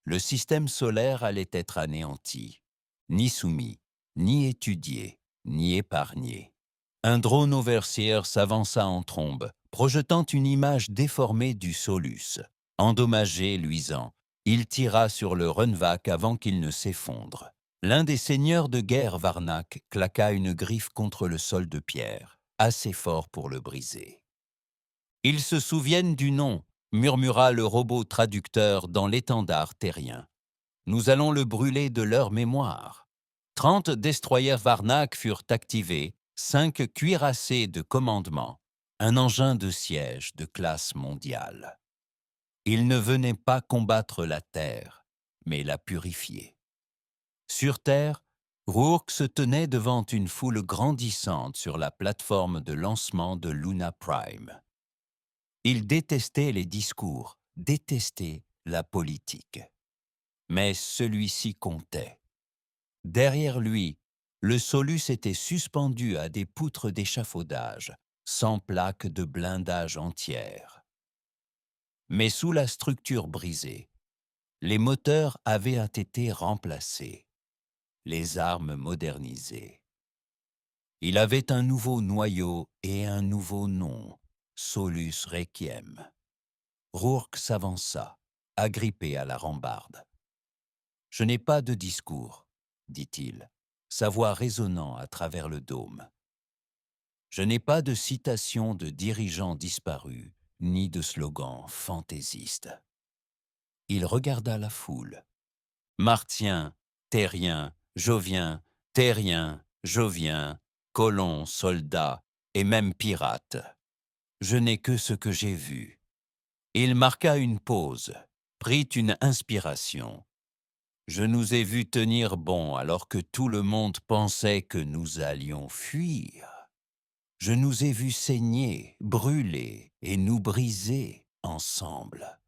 Le système solaire allait être anéanti, ni soumis, ni étudié, ni épargné. Un drone overseer s'avança en trombe, projetant une image déformée du Solus. Endommagé, luisant, il tira sur le Runvac avant qu'il ne s'effondre. L'un des seigneurs de guerre Varnac claqua une griffe contre le sol de pierre, assez fort pour le briser. « Ils se souviennent du nom », murmura le robot traducteur dans l'étendard terrien. « Nous allons le brûler de leur mémoire. » 30 destroyers Varnac furent activés, 5 cuirassés de commandement, un engin de siège de classe mondiale. Ils ne venaient pas combattre la Terre, mais la purifier. Sur Terre, Rourke se tenait devant une foule grandissante sur la plateforme de lancement de Luna Prime. Il détestait les discours, détestait la politique. Mais celui-ci comptait. Derrière lui, le Solus était suspendu à des poutres d'échafaudage, sans plaques de blindage entières. Mais sous la structure brisée, les moteurs avaient été remplacés, les armes modernisées. Il avait un nouveau noyau et un nouveau nom, Solus Requiem. Rourke s'avança, agrippé à la rambarde. « Je n'ai pas de discours, » dit-il, sa voix résonnant à travers le dôme. « Je n'ai pas de citation de dirigeants disparus, ni de slogan fantaisiste. » Il regarda la foule. Martiens, terriens, joviens, terriens, joviens, colons, soldats et même pirates. Je n'ai que ce que j'ai vu. Il marqua une pause, prit une inspiration. Je nous ai vus tenir bon alors que tout le monde pensait que nous allions fuir. Je nous ai vus saigner, brûler et nous briser ensemble.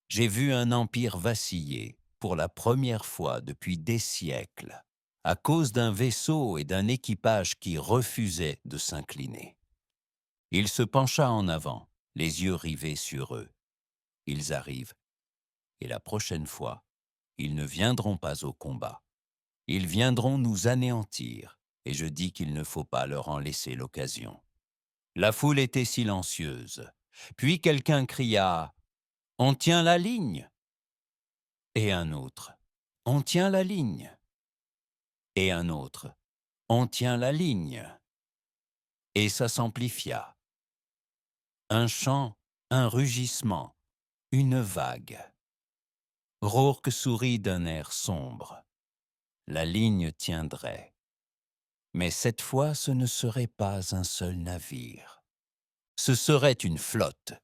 J'ai vu un empire vaciller pour la première fois depuis des siècles à cause d'un vaisseau et d'un équipage qui refusaient de s'incliner. Il se pencha en avant, les yeux rivés sur eux. Ils arrivent, et la prochaine fois, ils ne viendront pas au combat. Ils viendront nous anéantir, et je dis qu'il ne faut pas leur en laisser l'occasion. La foule était silencieuse. Puis quelqu'un cria « On tient la ligne !» Et un autre « On tient la ligne !» Et un autre « On tient la ligne !» Et ça s'amplifia. Un chant, un rugissement, une vague. Rourke sourit d'un air sombre. La ligne tiendrait. Mais cette fois, ce ne serait pas un seul navire. Ce serait une flotte.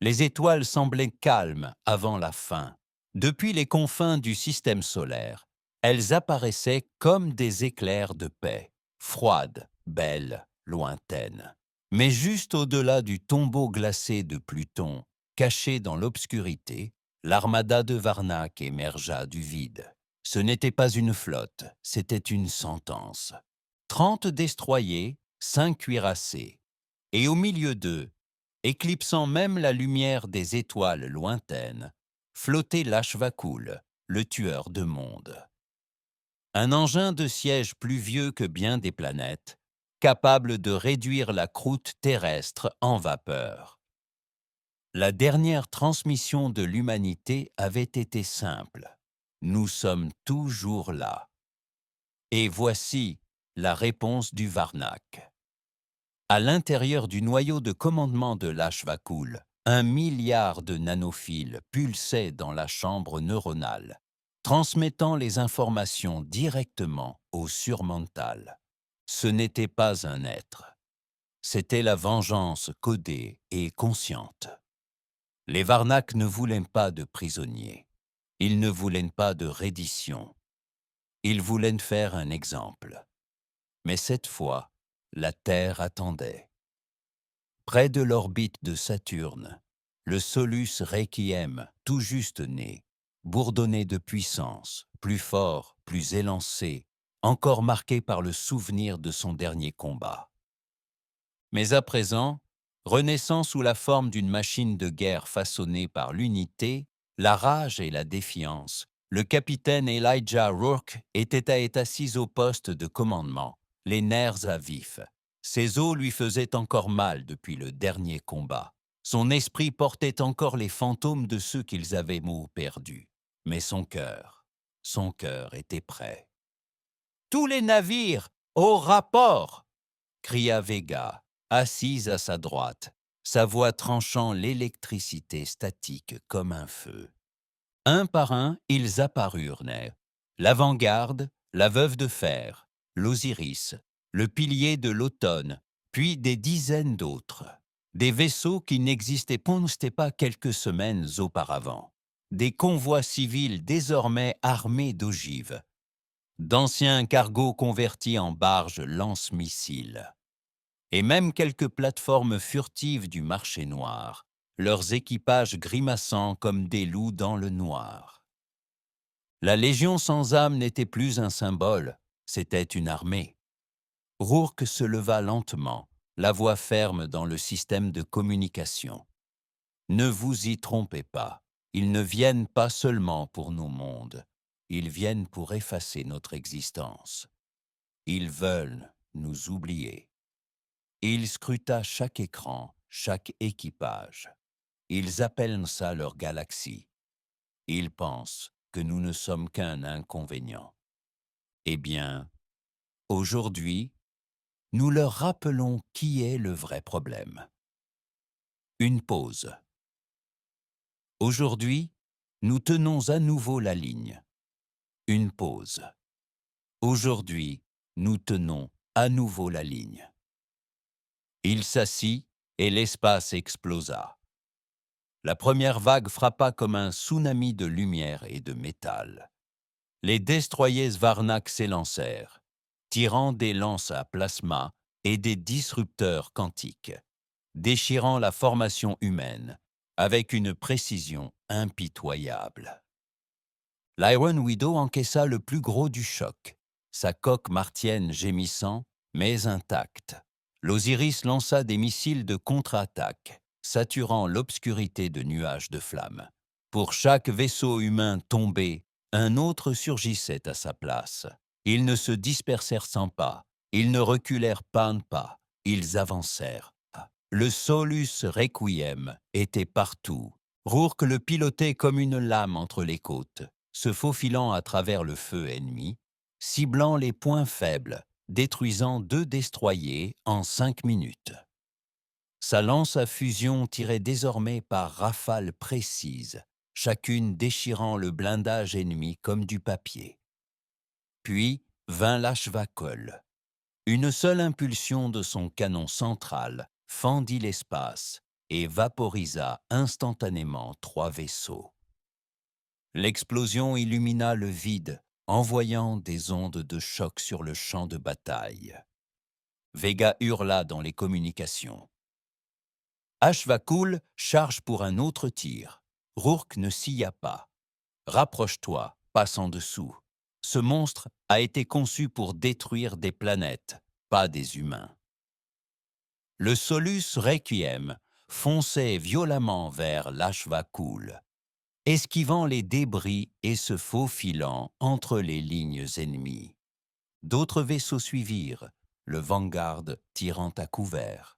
Les étoiles semblaient calmes avant la fin. Depuis les confins du système solaire, elles apparaissaient comme des éclairs de paix, froides, belles, lointaines. Mais juste au-delà du tombeau glacé de Pluton, caché dans l'obscurité, L'armada de Varnac émergea du vide. Ce n'était pas une flotte, c'était une sentence. 30 destroyers, 5 cuirassés. Et au milieu d'eux, éclipsant même la lumière des étoiles lointaines, flottait l'Ashvacool, le tueur de mondes. Un engin de siège plus vieux que bien des planètes, capable de réduire la croûte terrestre en vapeur. La dernière transmission de l'humanité avait été simple. Nous sommes toujours là. Et voici la réponse du Varnac. À l'intérieur du noyau de commandement de l'Ashvacool, 1 milliard de nanophiles pulsaient dans la chambre neuronale, transmettant les informations directement au surmental. Ce n'était pas un être. C'était la vengeance codée et consciente. Les Varnac ne voulaient pas de prisonniers. Ils ne voulaient pas de reddition. Ils voulaient faire un exemple. Mais cette fois, la Terre attendait. Près de l'orbite de Saturne, le Solus Requiem, tout juste né, bourdonnait de puissance, plus fort, plus élancé, encore marqué par le souvenir de son dernier combat. Mais à présent, renaissant sous la forme d'une machine de guerre façonnée par l'unité, la rage et la défiance, le capitaine Elijah Rourke était assis au poste de commandement, les nerfs à vif. Ses os lui faisaient encore mal depuis le dernier combat. Son esprit portait encore les fantômes de ceux qu'ils avaient perdus. Mais son cœur était prêt. « Tous les navires, au rapport !» cria Vega, assise à sa droite, sa voix tranchant l'électricité statique comme un feu. Un par un, ils apparurent, l'avant-garde, la veuve de fer, l'Osiris, le pilier de l'automne, puis des dizaines d'autres. Des vaisseaux qui n'existaient pas quelques semaines auparavant. Des convois civils désormais armés d'ogives. D'anciens cargos convertis en barges lance-missiles. Et même quelques plateformes furtives du marché noir, leurs équipages grimaçant comme des loups dans le noir. La Légion sans âme n'était plus un symbole, c'était une armée. Rourke se leva lentement, la voix ferme dans le système de communication. Ne vous y trompez pas, ils ne viennent pas seulement pour nos mondes, ils viennent pour effacer notre existence. Ils veulent nous oublier. Il scruta chaque écran, chaque équipage. Ils appellent ça leur galaxie. Ils pensent que nous ne sommes qu'un inconvénient. Eh bien, aujourd'hui, nous leur rappelons qui est le vrai problème. Une pause. Aujourd'hui, nous tenons à nouveau la ligne. Une pause. Aujourd'hui, nous tenons à nouveau la ligne. Il s'assit et l'espace explosa. La première vague frappa comme un tsunami de lumière et de métal. Les destroyers Varnac s'élancèrent, tirant des lances à plasma et des disrupteurs quantiques, déchirant la formation humaine avec une précision impitoyable. L'Iron Widow encaissa le plus gros du choc, sa coque martienne gémissant, mais intacte. L'Osiris lança des missiles de contre-attaque, saturant l'obscurité de nuages de flammes. Pour chaque vaisseau humain tombé, un autre surgissait à sa place. Ils ne se dispersèrent sans pas, ils ne reculèrent pas un pas, ils avancèrent. Le Solus Requiem était partout. Rourke le pilotait comme une lame entre les côtes, se faufilant à travers le feu ennemi, ciblant les points faibles, détruisant 2 destroyers en 5 minutes. Sa lance à fusion tirait désormais par rafales précises, chacune déchirant le blindage ennemi comme du papier. Puis vint l'Ashvacool. Une seule impulsion de son canon central fendit l'espace et vaporisa instantanément 3 vaisseaux. L'explosion illumina le vide, envoyant des ondes de choc sur le champ de bataille. Vega hurla dans les communications. Ashvacool charge pour un autre tir. Rourke ne sia pas. Rapproche-toi, passe en dessous. Ce monstre a été conçu pour détruire des planètes, pas des humains. Le Solus Requiem fonçait violemment vers l'Ashvakul, esquivant les débris et se faufilant entre les lignes ennemies. D'autres vaisseaux suivirent, le Vanguard tirant à couvert,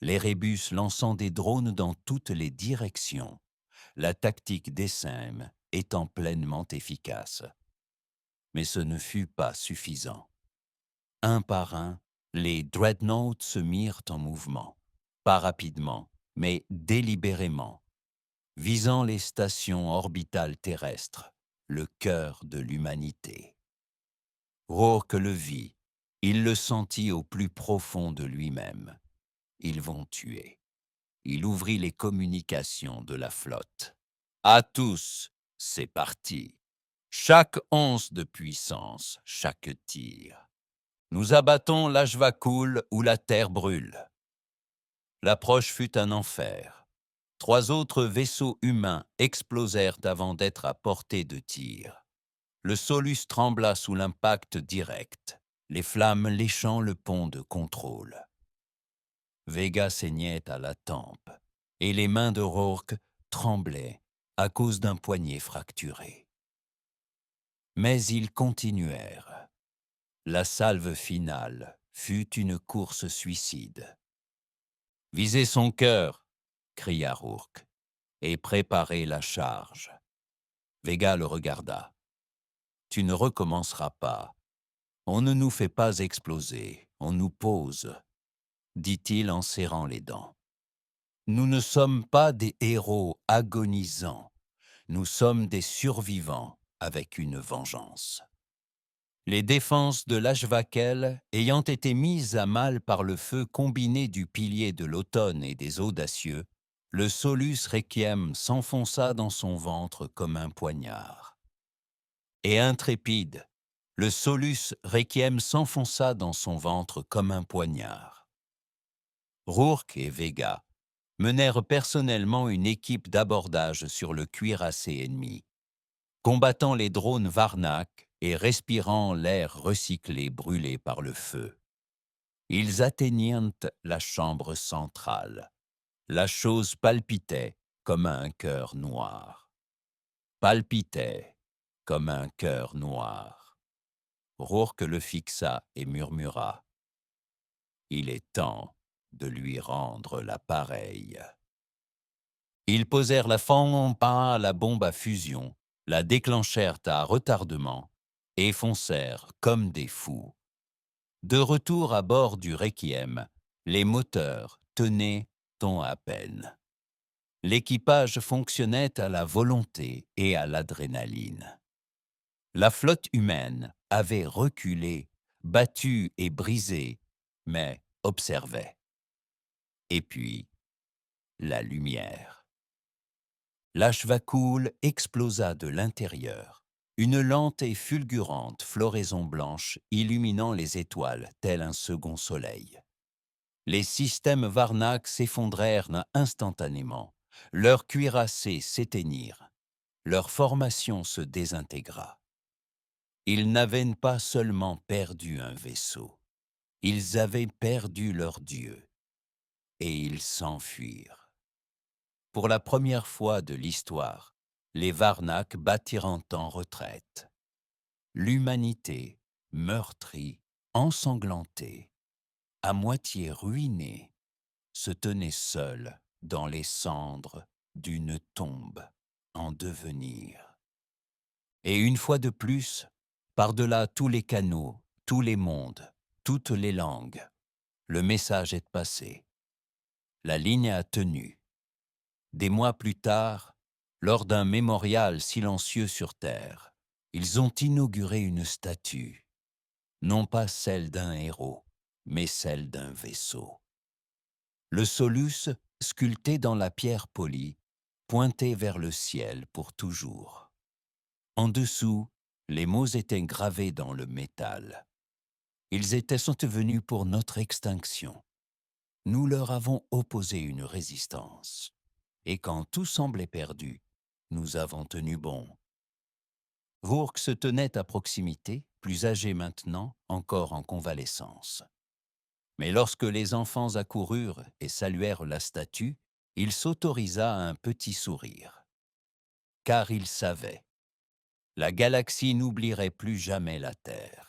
l'Erebus lançant des drones dans toutes les directions, la tactique d'Essaim étant pleinement efficace. Mais ce ne fut pas suffisant. Un par un, les dreadnoughts se mirent en mouvement, pas rapidement, mais délibérément, visant les stations orbitales terrestres, le cœur de l'humanité. Rourke le vit, il le sentit au plus profond de lui-même. Ils vont tuer. Il ouvrit les communications de la flotte. À tous, c'est parti. Chaque once de puissance, chaque tir. Nous abattons l'Ashvakul où la terre brûle. L'approche fut un enfer. 3 autres vaisseaux humains explosèrent avant d'être à portée de tir. Le Solus trembla sous l'impact direct, les flammes léchant le pont de contrôle. Vega saignait à la tempe, et les mains de Rourke tremblaient à cause d'un poignet fracturé. Mais ils continuèrent. La salve finale fut une course suicide. « Visez son cœur !» cria Rourke, « et préparez la charge. » Vega le regarda. « Tu ne recommenceras pas. On ne nous fait pas exploser, on nous pose, » dit-il en serrant les dents. « Nous ne sommes pas des héros agonisants, nous sommes des survivants avec une vengeance. » Les défenses de l'Ashvakel ayant été mises à mal par le feu combiné du pilier de l'automne et des audacieux, le Solus Requiem s'enfonça dans son ventre comme un poignard. Et intrépide, le Solus Requiem s'enfonça dans son ventre comme un poignard. Rourke et Vega menèrent personnellement une équipe d'abordage sur le cuirassé ennemi, combattant les drones Varnak et respirant l'air recyclé brûlé par le feu. Ils atteignirent la chambre centrale. La chose palpitait comme un cœur noir. Palpitait comme un cœur noir. Rourke le fixa et murmura « Il est temps de lui rendre l'appareil. » Ils posèrent la à la bombe à fusion, la déclenchèrent à retardement et foncèrent comme des fous. De retour à bord du Requiem, les moteurs tenaient tant à peine. L'équipage fonctionnait à la volonté et à l'adrénaline. La flotte humaine avait reculé, battu et brisé, mais observait. Et puis, la lumière. L'Ashvakul explosa de l'intérieur, une lente et fulgurante floraison blanche illuminant les étoiles tel un second soleil. Les systèmes Varnak s'effondrèrent instantanément, leurs cuirassés s'éteignirent, leur formation se désintégra. Ils n'avaient pas seulement perdu un vaisseau, ils avaient perdu leur dieu, et ils s'enfuirent. Pour la première fois de l'histoire, les Varnak battirent en retraite. L'humanité, meurtrie, ensanglantée, à moitié ruinée, se tenait seule dans les cendres d'une tombe en devenir. Et une fois de plus, par-delà tous les canaux, tous les mondes, toutes les langues, le message est passé. La ligne a tenu. Des mois plus tard, lors d'un mémorial silencieux sur Terre, ils ont inauguré une statue, non pas celle d'un héros, mais celle d'un vaisseau. Le Solus, sculpté dans la pierre polie, pointait vers le ciel pour toujours. En dessous, les mots étaient gravés dans le métal. Sont venus pour notre extinction. Nous leur avons opposé une résistance. Et quand tout semblait perdu, nous avons tenu bon. Rourke se tenait à proximité, plus âgé maintenant, encore en convalescence. Mais lorsque les enfants accoururent et saluèrent la statue, il s'autorisa un petit sourire. Car il savait, la galaxie n'oublierait plus jamais la Terre.